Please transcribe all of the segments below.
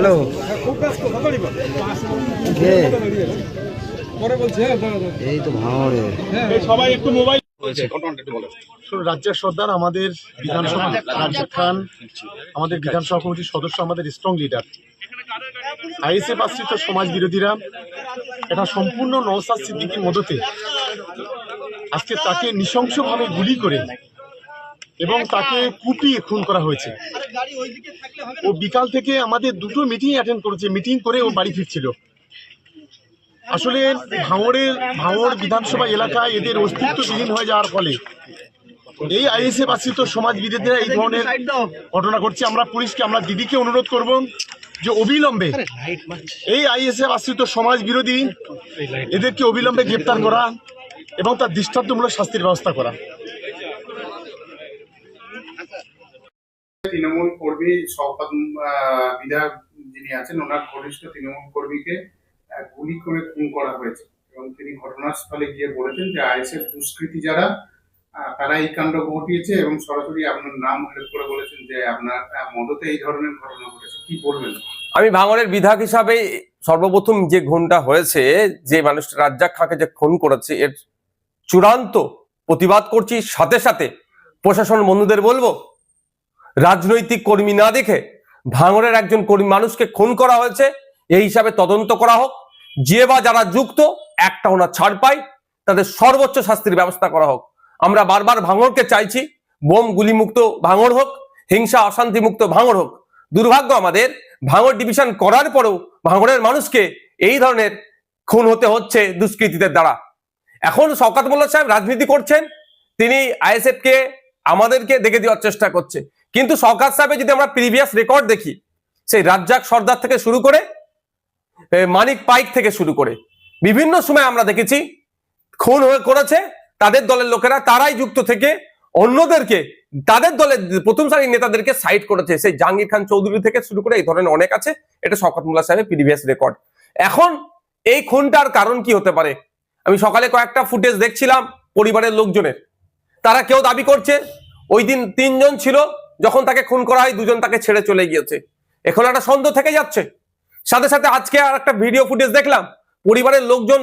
Hello এই তো ভাঙড়ে সবাই একটু মোবাইল রাজ্যের সর্দার আমাদের বিধানসভা রাজ্জাক খান আমাদের বিধানসভা কমিটির সদস্য, আমাদের স্ট্রং লিডার। আইএসএফ আশ্রিত সমাজ বিরোধীরা এটা সম্পূর্ণ নওশাদ সিদ্দিকীর মদতে আজকে তাকে নৃশংসভাবে গুলি করে এবং তাকে কুপিয়ে খুন করা হয়েছে। ও বিকাল থেকে আমাদের দুটো মিটিং অ্যাটেন্ড করেছে, মিটিং করে ও বাড়ি ফিরছিল। আসলে ভাঙড় বিধানসভা এলাকায় এদের অস্তিত্ব বিলীন হয়ে যাওয়ার ফলে এই আইএসএফ আশ্রিত সমাজ বিরোধীরা এই ধরনের ঘটনা ঘটছে। আমরা পুলিশকে, আমরা দিদিকে অনুরোধ করব যে অবিলম্বে এই আইএসএফ আশ্রিত সমাজ বিরোধী এদেরকে অবিলম্বে গ্রেপ্তার করা এবং তার দৃষ্টান্তমূলক শাস্তির ব্যবস্থা করা। তৃণমূল কর্মী শওকত বিধায়ক যিনি আছেন, ওনার ঘনিষ্ঠ তৃণমূল কর্মীকে গুলি করে খুন করা হয়েছে এবং তিনি ঘটনাস্থলে গিয়ে বলেছেন যে আইএসএফ দুষ্কৃতী যারা তারা এই কাণ্ড ঘটিয়েছে এবং সরাসরি আপনার নাম উল্লেখ করে বলেছেন যে আপনার মদতে এই ধরনের ঘটনা ঘটেছে। কি বলবেন? আমি ভাঙড়ের বিধায়ক হিসাবে সর্বপ্রথম যে খুনটা হয়েছে, যে মানুষটা রাজ্জাক খাঁকে যে খুন করেছে, এর চূড়ান্ত প্রতিবাদ করছি। সাথে সাথে প্রশাসন বন্ধুদের বলবো, রাজনৈতিক কর্মী না দেখে ভাঙড়ের একজন কর্মী মানুষকে খুন করা হয়েছে, এই হিসাবে তদন্ত করা হোক। যে বা যারা যুক্ত একটাও না ছাড় পায়, তাদের সর্বোচ্চ শাস্তির ব্যবস্থা করা হোক। আমরা বারবার ভাঙড়কে চাইছি বোম গুলি মুক্ত ভাঙড় হোক, হিংসা অশান্তি মুক্ত ভাঙড় হোক। দুর্ভাগ্য আমাদের, ভাঙড় ডিভিশন করার পরেও ভাঙড়ের মানুষকে এই ধরনের খুন হতে হচ্ছে দুষ্কৃতীদের দ্বারা। এখন শওকত মোল্লা সাহেব রাজনীতি করছেন, তিনি আইএসএফ কে আমাদেরকে দেখে দেওয়ার চেষ্টা করছে। কিন্তু শওকত সাহেবের যদি আমরা প্রিভিয়াস রেকর্ড দেখি, সেই রাজ্জাক সর্দার থেকে শুরু করে মানিক পাইক থেকে শুরু করে বিভিন্ন সময় আমরা দেখেছি খুন করেছে তাদের দলের লোকেরা, তারাই যুক্ত থেকে অন্যদেরকে, তাদের দলের প্রথম সারির নেতাদেরকে সাইড করেছে। সেই জাহাঙ্গীর খান চৌধুরী থেকে শুরু করে এই ধরনের অনেক আছে। এটা শওকত মোল্লা সাহেবের প্রিভিয়াস রেকর্ড। এখন এই খুনটার কারণ কি হতে পারে? আমি সকালে কয়েকটা ফুটেজ দেখছিলাম পরিবারের লোকজনের, তারা কেউ দাবি করছে ওই দিন 3 জন ছিল, যখন তাকে খুন করা হয় 2 জন তাকে ছেড়ে চলে গিয়েছে। এখন একটা সন্দেহ থেকে যাচ্ছে। সাথে সাথে আজকে আর একটা ভিডিও ফুটেজ দেখলাম, পরিবারের লোকজন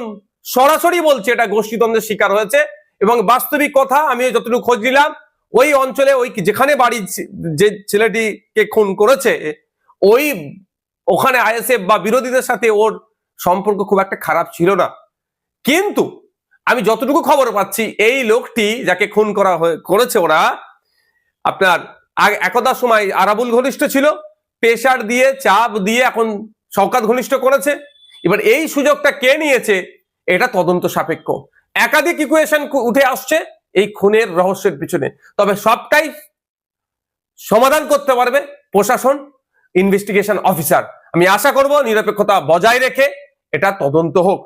সরাসরি বলছে এটা গোষ্ঠীদ্বন্দ্বের শিকার হয়েছে। এবং বাস্তবিক কথা, আমি যতটুকু খোঁজ নিলাম, ওই অঞ্চলে ওই যেখানে বাড়ি যে ছেলেটিকে খুন করেছে, ওখানে আইএসএফ বা বিরোধীদের সাথে ওর সম্পর্ক খুব একটা খারাপ ছিল না। কিন্তু আমি যতটুকু খবর পাচ্ছি, এই লোকটি যাকে খুন করেছে ওরা, আপনার একদা সময় আরাবুল ঘনিষ্ঠ ছিল, প্রেসার দিয়ে চাপ দিয়ে এখন শওকত ঘনিষ্ঠ করেছে। এবার এই সুযোগটা কে নিয়েছে, এটা তদন্ত সাপেক্ষ। একাধিক ইকুয়েশন উঠে আসছে এই খুনের রহস্যের পিছনে, তবে সবটাই সমাধান করতে পারবে প্রশাসন, ইনভেস্টিগেশন অফিসার। আমি আশা করব নিরপেক্ষতা বজায় রেখে এটা তদন্ত হোক।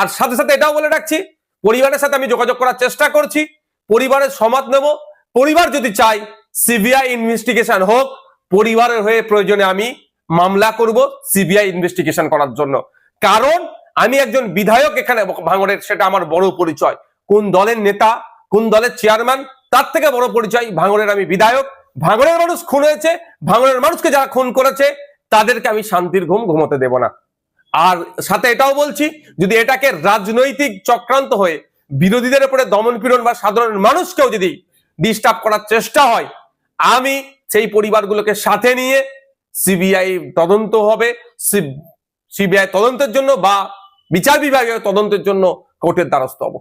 আর সাথে সাথে এটাও বলে রাখছি, পরিবারের সাথে আমি যোগাযোগ করার চেষ্টা করছি, পরিবারের সমর্থন নেব। পরিবার যদি চাই সিবিআই ইনভেস্টিগেশন হোক, পরিবারের হয়ে প্রয়োজনে আমি মামলা করব সিবিআই ইনভেস্টিগেশন করার জন্য। কারণ আমি একজন বিধায়ক এখানে ভাঙড়ের, সেটা আমার বড় পরিচয়। কোন দলের নেতা, কোন দলের চেয়ারম্যান, তার থেকে বড় পরিচয় ভাঙড়ের আমি বিধায়ক। ভাঙড়ের মানুষ খুন হয়েছে, ভাঙড়ের মানুষকে যারা খুন করেছে তাদেরকে আমি শান্তির ঘুম ঘুমোতে দেব না। আর সাথে এটাও বলছি, যদি এটাকে রাজনৈতিক চক্রান্ত হয়ে বিরোধীদের উপরে দমন পীড়ন বা সাধারণ মানুষকেও যদি ডিস্টার্ব করার চেষ্টা হয়, আমি সেই পরিবারগুলোকে সাথে নিয়ে সিবিআই তদন্ত হবে, সিবিআই তদন্তের জন্য বা বিচার বিভাগীয় তদন্তের জন্য কোর্টের দ্বারস্থ হব।